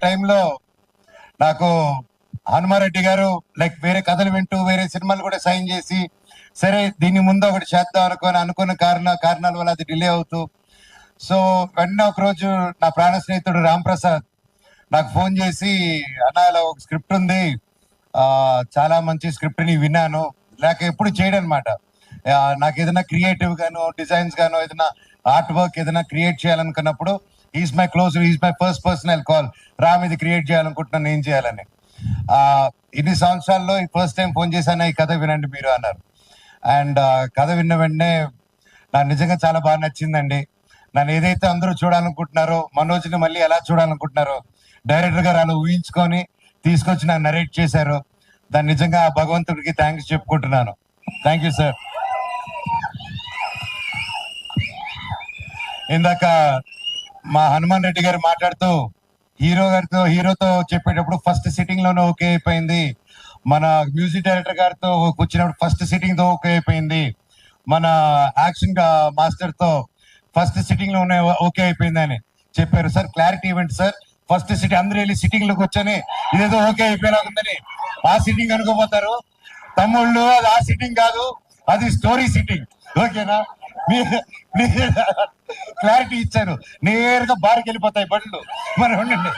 టైంలో నాకు హనుమారెడ్డి గారు లైక్ వేరే కథలు వింటూ వేరే సినిమాలు కూడా సైన్ చేసి, సరే దీని ముందు ఒకటి చేద్దాం అనుకున్న కారణాల వల్ల అది డిలే అవుతూ, సో వెంటనే ఒక రోజు నా ప్రాణ స్నేహితుడు రామ్ ప్రసాద్ నాకు ఫోన్ చేసి, అన్న ఇలా ఒక స్క్రిప్ట్ ఉంది, చాలా మంచి స్క్రిప్ట్ ని విన్నాను, లేక ఎప్పుడు చేయడం అనమాట. నాకు ఏదైనా క్రియేటివ్ గాను డిజైన్స్ గాను ఏదైనా ఆర్ట్ వర్క్ ఏదైనా క్రియేట్ చేయాలనుకున్నప్పుడు is my close, is my first personal call, Ram ఇది క్రియేట్ చేయాలనుకుంటున్నాను, ఏం చేయాలని. ఇన్ని సంవత్సరాల్లో ఈ ఫస్ట్ టైం ఫోన్ చేశాను, ఈ కథ వినండి మీరు అన్నారు. అండ్ కథ విన్న వెంటనే నాకు నిజంగా చాలా బాగా నచ్చిందండి. నన్ను ఏదైతే అందరూ చూడాలనుకుంటున్నారో, మనోజ్ని మళ్ళీ ఎలా చూడాలనుకుంటున్నారో డైరెక్టర్ గారు అలా ఊహించుకొని తీసుకొచ్చి నాకు నరేట్ చేశారు. దాన్ని నిజంగా భగవంతుడికి థ్యాంక్స్ చెప్పుకుంటున్నాను. Thank you sir. ఇందాక మా హనుమాన్ రెడ్డి గారు మాట్లాడుతూ హీరోతో చెప్పేటప్పుడు ఫస్ట్ సిట్టింగ్ లోనే ఓకే అయిపోయింది, మన మ్యూజిక్ డైరెక్టర్ గారితో కూర్చున్నప్పుడు ఫస్ట్ సిట్టింగ్ తో ఓకే అయిపోయింది, మన యాక్షన్ మాస్టర్ తో ఫస్ట్ సిట్టింగ్ లోనే ఓకే అయిపోయింది అని చెప్పారు. సార్ క్లారిటీ ఇవ్వండి సార్, ఫస్ట్ సిట్టింగ్ అందరూ వెళ్ళి సిట్టింగ్ లో కూర్చొని ఇదేదో ఓకే అయిపోయేలా ఉందని ఆ సిట్టింగ్ అనుకోపోతారు. తమ్ముళ్ళు అది ఆ సిట్టింగ్ కాదు, అది స్టోరీ సిట్టింగ్. ఓకేనా? క్లారిటీ ఇచ్చారు, నేరుగా బార్కి వెళ్ళిపోతాయి బండ్లు. మరి ఉండండి.